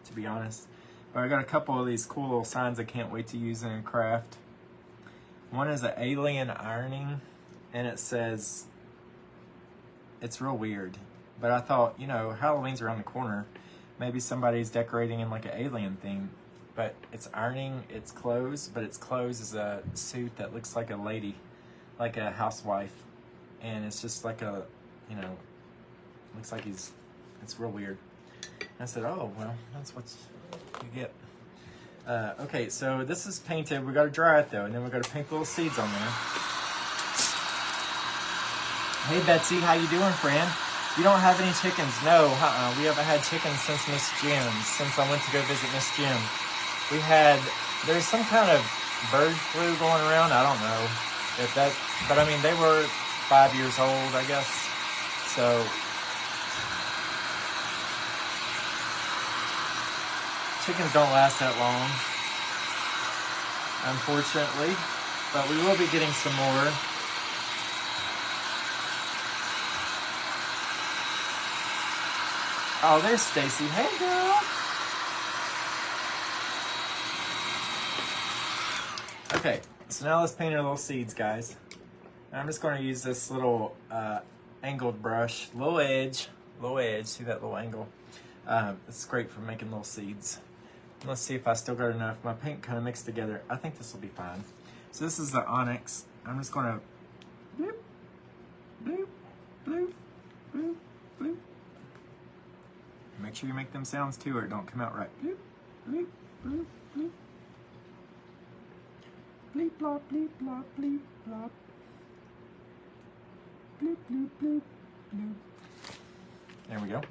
Speaker 1: to be honest. But I got a couple of these cool little signs I can't wait to use in a craft. One is an alien ironing, and it says, it's real weird, but I thought, you know, Halloween's around the corner. Maybe somebody's decorating in like an alien theme, but it's ironing its clothes, but its clothes is a suit that looks like a lady, like a housewife. And it's just like a, you know, looks like it's real weird. And I said, oh, well, that's what you get. Okay, so this is painted. We got to dry it though, and then we're going to paint little seeds on there. Hey Betsy, how you doing, friend? You don't have any chickens? No, we haven't had chickens since Miss Jim's, since I went to go visit Miss Jim. There's some kind of bird flu going around. I don't know if that, but I mean, they were 5 years old, I guess. So, chickens don't last that long, unfortunately, but we will be getting some more. Oh, there's Stacy. Hey, girl. Okay, so now let's paint our little seeds, guys. I'm just going to use this little angled brush, low edge. See that little angle? It's great for making little seeds. Let's see if I still got enough. My paint kind of mixed together. I think this will be fine. So this is the onyx. I'm just going to bloop, bloop, bloop, bloop, bloop. Make sure you make them sounds too, or it don't come out right. Bloop, bloop, bloop, bloop. Bleep, blop, bleep, blop, bleep, blop. Bloop, bloop, bloop, bloop. There we go.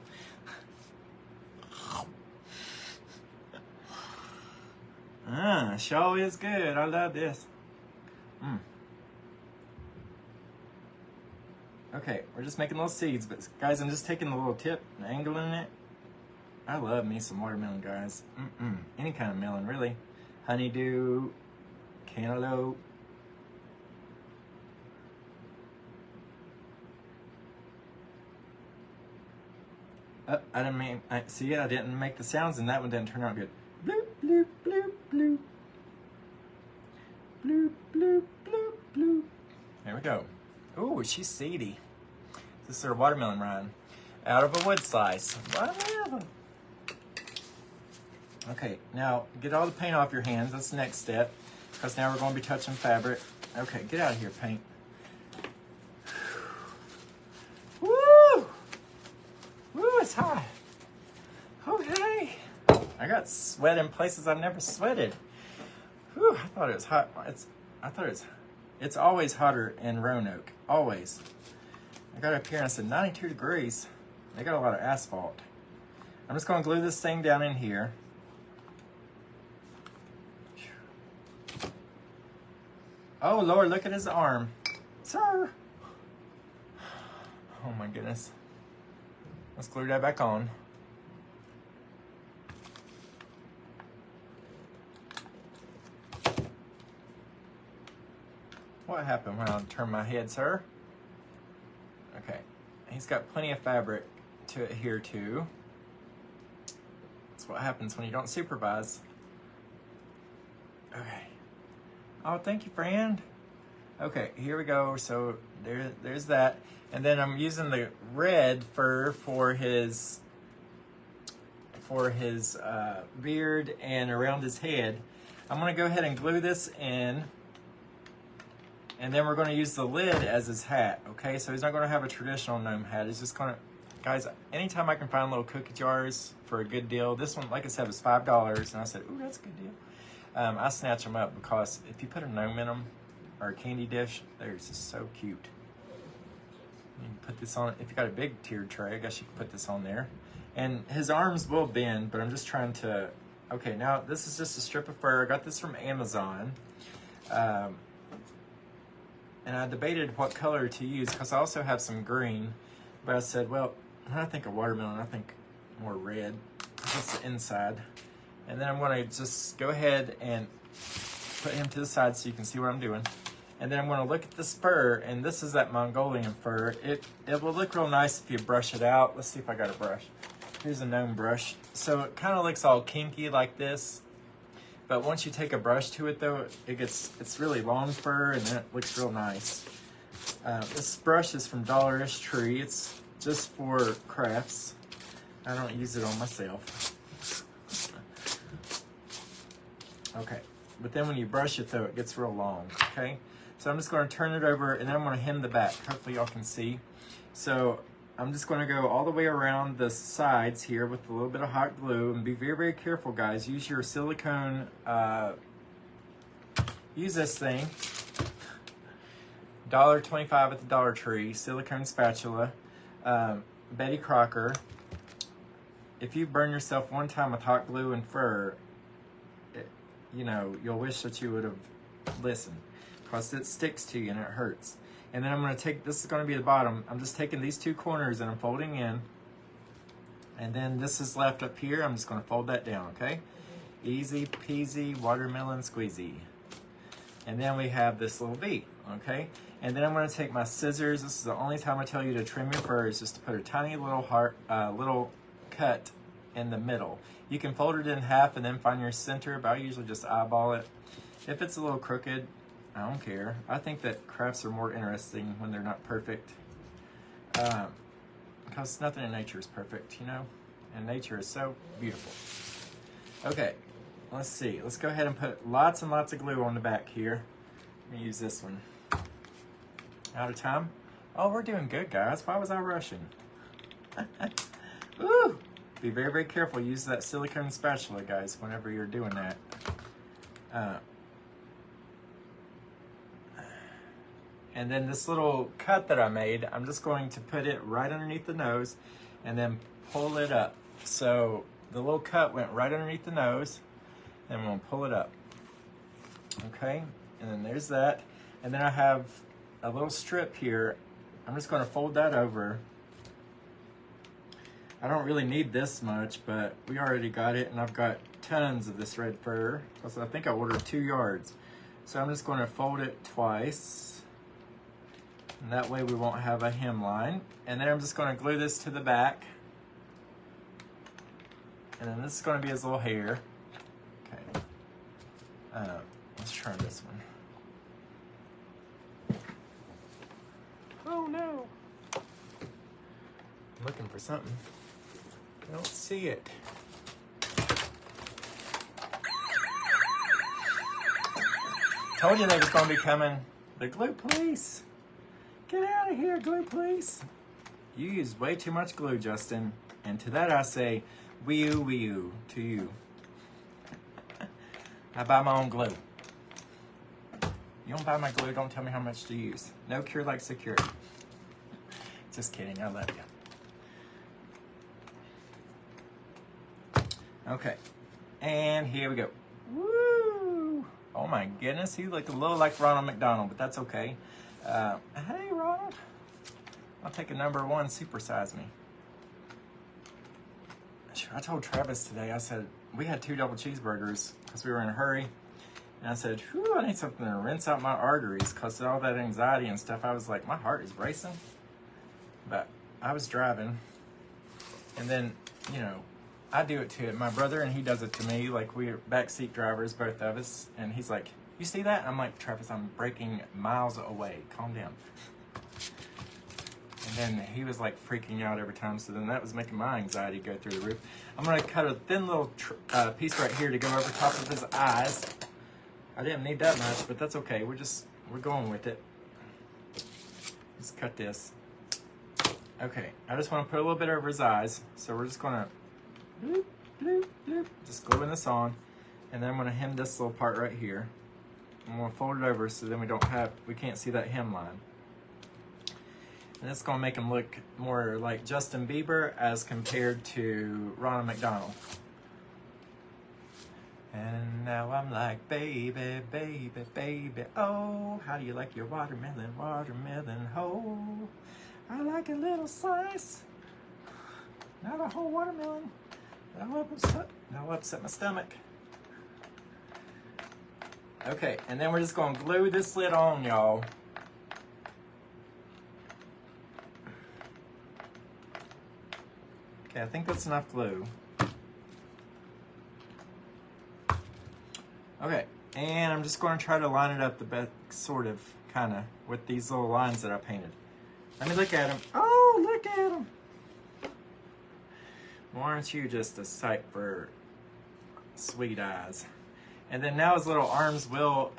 Speaker 1: Show is good. I love this. Okay, we're just making little seeds, but guys, I'm just taking the little tip and angling it. I love me some watermelon, guys. Any kind of melon, really. Honeydew, cantaloupe. I didn't mean, see it, I didn't make the sounds and that one didn't turn out good. Bloop, bloop, bloop, bloop. Bloop, bloop, bloop, bloop. There we go. Ooh, she's seedy. This is her watermelon rind. Out of a wood slice. Whatever. Okay, now get all the paint off your hands. That's the next step. Because now we're going to be touching fabric. Okay, get out of here, paint. Woo! Woo, it's hot. Okay. I got sweat in places I've never sweated. Whew, I thought it was hot. It's always hotter in Roanoke. Always. I got up here and I said 92 degrees. They got a lot of asphalt. I'm just going to glue this thing down in here. Oh, Lord, look at his arm. Sir. Oh, my goodness. Let's glue that back on. What happened when I turned my head, sir? Okay. He's got plenty of fabric to adhere to. That's what happens when you don't supervise. Okay. Oh, thank you, friend. Okay, here we go. So there's that. And then I'm using the red fur for his beard and around his head. I'm going to go ahead and glue this in. And then we're going to use the lid as his hat, okay? So he's not going to have a traditional gnome hat. He's just going to, guys, anytime I can find little cookie jars for a good deal. This one, like I said, was $5. And I said, ooh, that's a good deal. I snatch them up because if you put a gnome in them or a candy dish, they're just so cute. You can put this on, if you got a big tiered tray, I guess you can put this on there. And his arms will bend, but I'm just trying to, okay, now this is just a strip of fur. I got this from Amazon. And I debated what color to use because I also have some green. But I said, well, when I think of watermelon, I think more red. That's the inside. And then I'm going to just go ahead and put him to the side so you can see what I'm doing. And then I'm going to look at this fur, and this is that Mongolian fur. It will look real nice if you brush it out. Let's see if I got a brush. Here's a gnome brush. So it kind of looks all kinky like this. But once you take a brush to it, though, it's really long fur, and then it looks real nice. This brush is from Dollar-ish Tree. It's just for crafts. I don't use it on myself. Okay, but then when you brush it, though, it gets real long, okay? So I'm just going to turn it over, and then I'm going to hem the back. Hopefully y'all can see. So I'm just going to go all the way around the sides here with a little bit of hot glue, and be very, very careful, guys. Use your silicone, use this thing, $1.25 at the Dollar Tree, silicone spatula, Betty Crocker. If you burn yourself one time with hot glue and fur, you know, you'll wish that you would have listened, because it sticks to you and it hurts. And then I'm going to take, this is going to be the bottom, I'm just taking these two corners and I'm folding in. And then this is left up here, I'm just going to fold that down, okay? Easy peasy, watermelon squeezy. And then we have this little V, okay? And then I'm going to take my scissors. This is the only time I tell you to trim your fur, is just to put a tiny little little cut in the middle. You can fold it in half and then find your center, but I usually just eyeball it. If it's a little crooked, I don't care. I think that crafts are more interesting when they're not perfect. Because nothing in nature is perfect, you know? And nature is so beautiful. Okay, let's see. Let's go ahead and put lots and lots of glue on the back here. Let me use this one. Out of time? Oh, we're doing good, guys. Why was I rushing? Ooh! Be very, very careful. Use that silicone spatula, guys, whenever you're doing that. And then this little cut that I made, I'm just going to put it right underneath the nose and then pull it up. So the little cut went right underneath the nose, and I'm going to pull it up. Okay, and then there's that. And then I have a little strip here. I'm just gonna fold that over. I don't really need this much, but we already got it, and I've got tons of this red fur, because I think I ordered 2 yards. So I'm just gonna fold it twice, and that way we won't have a hemline. And then I'm just gonna glue this to the back. And then this is gonna be his little hair. Okay, let's try this one. Oh no. I'm looking for something. I don't see it. Told you they was gonna be coming. The glue police. Get out of here, glue police. You use way too much glue, Justin. And to that I say, wee-oo to you. I buy my own glue. You don't buy my glue, don't tell me how much to use. No cure like security. Just kidding, I love you. Okay, and here we go. Woo! Oh my goodness, he looked a little like Ronald McDonald, but that's okay. Hey Ronald, I'll take a number 1, supersize me. I told Travis today, I said, we had 2 double cheeseburgers because we were in a hurry. And I said, whew, I need something to rinse out my arteries because of all that anxiety and stuff. I was like, my heart is racing. But I was driving. And then, you know, I do it to my brother and he does it to me. Like, we're backseat drivers, both of us. And he's like, you see that? I'm like, Travis, I'm braking miles away. Calm down. And then he was like freaking out every time. So then that was making my anxiety go through the roof. I'm going to cut a thin little piece right here to go over top of his eyes. I didn't need that much, but that's okay. We're going with it. Let's cut this. Okay, I just want to put a little bit over his eyes. So we're just going to bloop, bloop, bloop, just gluing this on. And then I'm going to hem this little part right here. I'm going to fold it over so then we can't see that hemline. And it's going to make him look more like Justin Bieber as compared to Ronald McDonald. And now I'm like, baby, baby, baby, oh, how do you like your watermelon, watermelon, oh, I like a little slice, not a whole watermelon, that'll upset my stomach. Okay, and then we're just going to glue this lid on, y'all. Okay, I think that's enough glue. Okay, and I'm just going to try to line it up the best, sort of, kind of, with these little lines that I painted. Let me look at them. Oh, look at them! Well, aren't you just a sight for sweet eyes? And then now his little arms will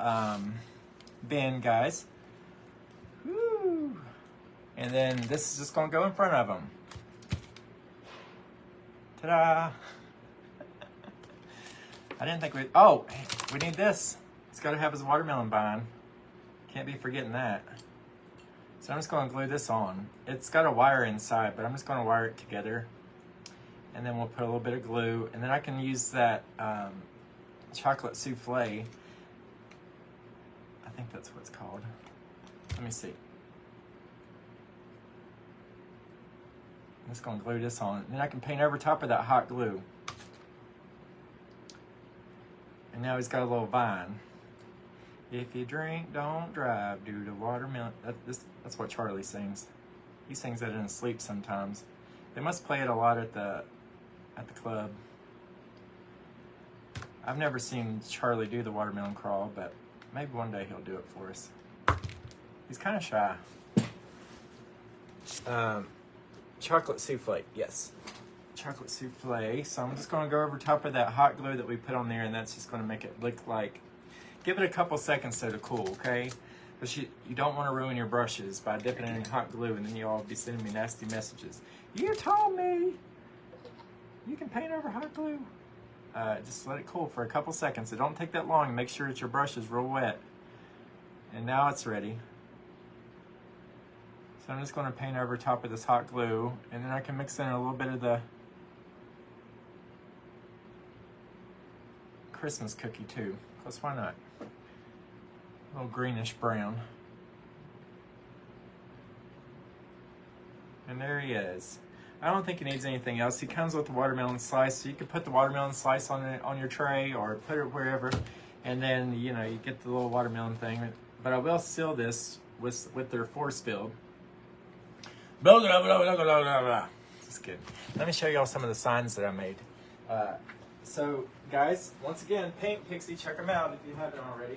Speaker 1: bend, guys. Woo! And then this is just going to go in front of him. Ta-da! I didn't think we need this. It's got to have his watermelon vine. Can't be forgetting that. So I'm just going to glue this on. It's got a wire inside, but I'm just going to wire it together. And then we'll put a little bit of glue. And then I can use that chocolate souffle. I think that's what it's called. Let me see. I'm just going to glue this on. And then I can paint over top of that hot glue. And now he's got a little vine. If you drink, don't drive due to watermelon. That's what Charlie sings. He sings that in his sleep sometimes. They must play it a lot at the club. I've never seen Charlie do the watermelon crawl, but maybe one day he'll do it for us. He's kind of shy. Chocolate souffle, yes. Chocolate souffle. So I'm just going to go over top of that hot glue that we put on there, and that's just going to make it look like, give it a couple seconds so to cool, okay? But you don't want to ruin your brushes by dipping it in hot glue, and then you all be sending me nasty messages. You told me you can paint over hot glue. Just let it cool for a couple seconds. It don't take that long. Make sure that your brush is real wet. And now it's ready. So I'm just going to paint over top of this hot glue, and then I can mix in a little bit of the Christmas cookie too, because why not? A little greenish brown. And there he is. I don't think he needs anything else. He comes with the watermelon slice, so you can put the watermelon slice on your tray or put it wherever, and then you get the little watermelon thing. But I will seal this with their force field. Blah, blah, blah, blah, blah, blah, blah. Just kidding. Let me show y'all some of the signs that I made. So guys, once again, Paint Pixie, check them out if you haven't already.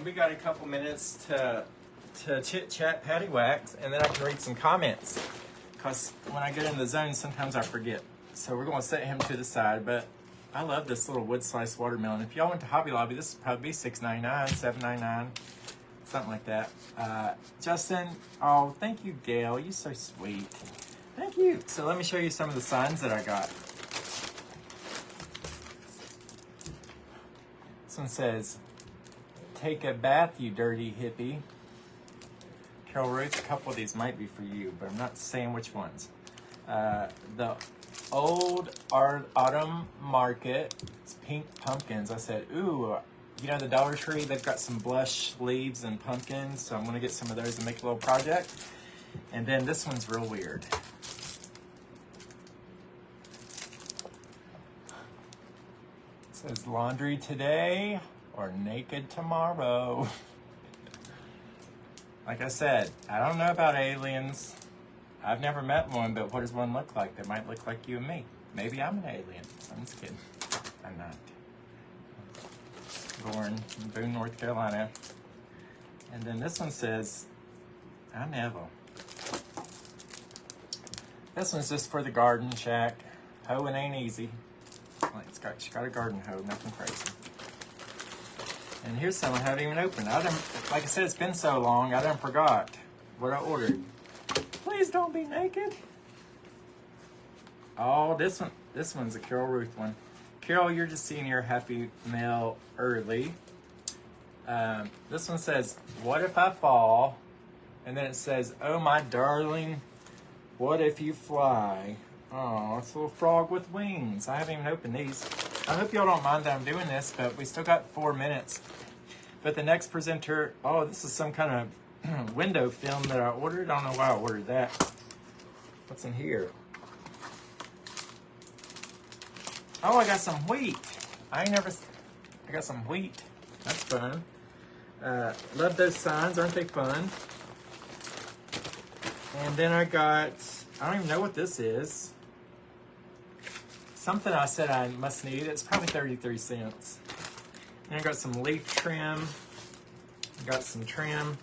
Speaker 1: We got a couple minutes to chit chat, patty wax, and then I can read some comments. Because when I get in the zone, sometimes I forget. So we're going to set him to the side. But I love this little wood slice watermelon. If y'all went to Hobby Lobby, this would probably be $6.99, $7.99, something like that. Justin, oh, thank you, Gail. You're so sweet. Thank you. So let me show you some of the signs that I got. This one says, "Take a bath, you dirty hippie." Carol Ruth, a couple of these might be for you, but I'm not saying which ones. The old autumn market, it's pink pumpkins. I said, ooh, the Dollar Tree, they've got some blush leaves and pumpkins, so I'm gonna get some of those and make a little project. And then this one's real weird. It says, "Laundry today or naked tomorrow." Like I said, I don't know about aliens. I've never met one, but what does one look like? They might look like you and me. Maybe I'm an alien. I'm just kidding. I'm not. Born in Boone, North Carolina. And then this one says, "I never." This one's just for the garden shack. Hoeing ain't easy. Like she got a garden hoe, nothing crazy. And here's some I haven't even opened. Like I said, it's been so long, I done forgot what I ordered. Please don't be naked. Oh, this one's a Carol Ruth one. Carol, you're just seeing your happy mail early. This one says, "What if I fall?" And then it says, "Oh my darling, what if you fly?" Oh, it's a little frog with wings. I haven't even opened these. I hope y'all don't mind that I'm doing this, but we still got 4 minutes. But the next presenter, oh, this is some kind of window film that I ordered. I don't know why I ordered that. What's in here? Oh, I got some wheat. I got some wheat. That's fun. Love those signs. Aren't they fun? And then I don't even know what this is. Something I said I must need. It's probably 33 cents. And I got some leaf trim. Got some trim,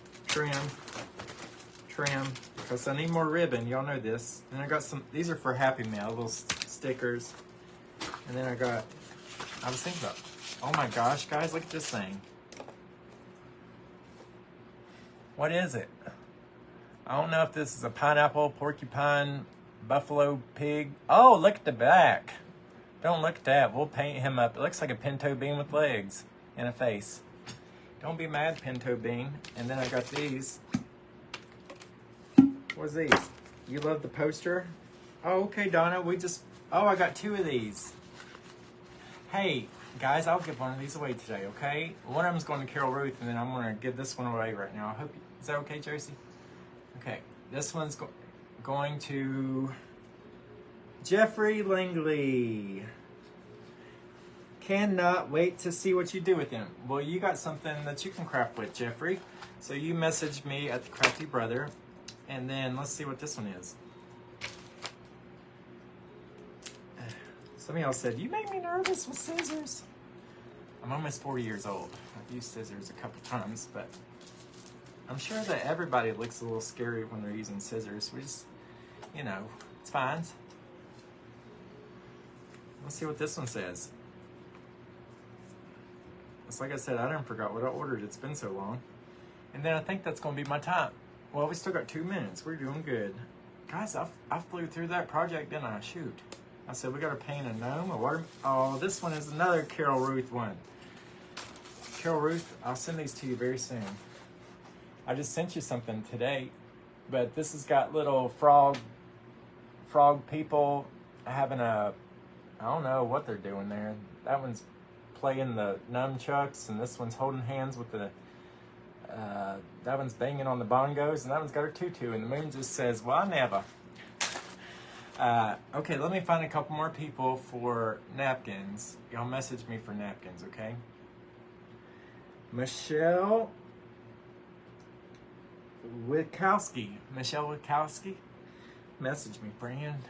Speaker 1: because I need more ribbon. Y'all know this. And I got these are for Happy Mail, little stickers. And then I was thinking about, oh my gosh, guys, look at this thing. What is it? I don't know if this is a pineapple, porcupine, buffalo, pig. Oh, look at the back. Don't look at that. We'll paint him up. It looks like a pinto bean with legs and a face. Don't be mad, pinto bean. And then I got these. What's these? You love the poster? Oh, okay, Donna. I got 2 of these. Hey, guys, I'll give one of these away today, okay? One of them's going to Carol Ruth, and then I'm going to give this one away right now. Is that okay, Josie? Okay, this one's going to Jeffrey Langley. Cannot wait to see what you do with him. Well, you got something that you can craft with, Jeffrey. So you messaged me at the Crafty Brother, and then let's see what this one is. Some of y'all said, "You make me nervous with scissors." I'm almost 40 years old. I've used scissors a couple times, but I'm sure that everybody looks a little scary when they're using scissors. We just, it's fine. Let's see what this one says. It's like I said, I done forgot what I ordered. It's been so long. And then I think that's going to be my time. Well, we still got 2 minutes. We're doing good. Guys, I flew through that project, didn't I? Shoot. I said, we got to paint a gnome, a water. Oh, this one is another Carol Ruth one. Carol Ruth, I'll send these to you very soon. I just sent you something today, but this has got little frog people having a I don't know what they're doing there. That one's playing the nunchucks, and this one's holding hands with the, that one's banging on the bongos, and that one's got her tutu, and the moon just says, well, never. Okay, let me find a couple more people for napkins. Y'all message me for napkins, okay? Michelle Witkowski. Michelle Witkowski. Message me, Brand.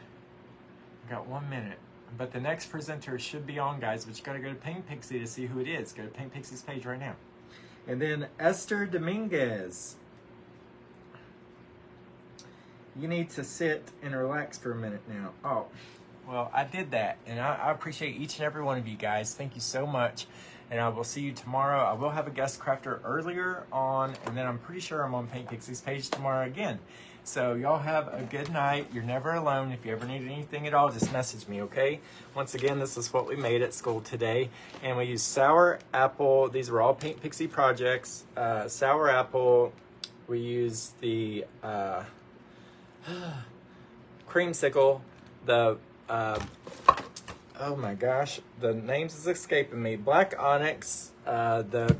Speaker 1: I got 1 minute. But the next presenter should be on, guys, but you gotta go to Paint Pixie to see who it is. Go to Paint Pixie's page right now. And then Esther Dominguez. You need to sit and relax for a minute now. Oh, well, I did that, and I appreciate each and every one of you guys. Thank you so much, and I will see you tomorrow. I will have a guest crafter earlier on, and then I'm pretty sure I'm on Paint Pixie's page tomorrow again. So y'all have a good night. You're never alone. If you ever need anything at all, just message me, okay? Once again, this is what we made at school today, and we used sour apple. These were all Paint Pixie projects. Sour apple. We used the creamsicle, the oh my gosh, the names is escaping me. Black onyx, the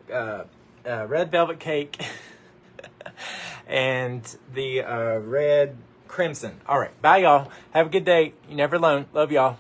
Speaker 1: red velvet cake, and the red crimson. All right, bye y'all. Have a good day. You're never alone. Love y'all.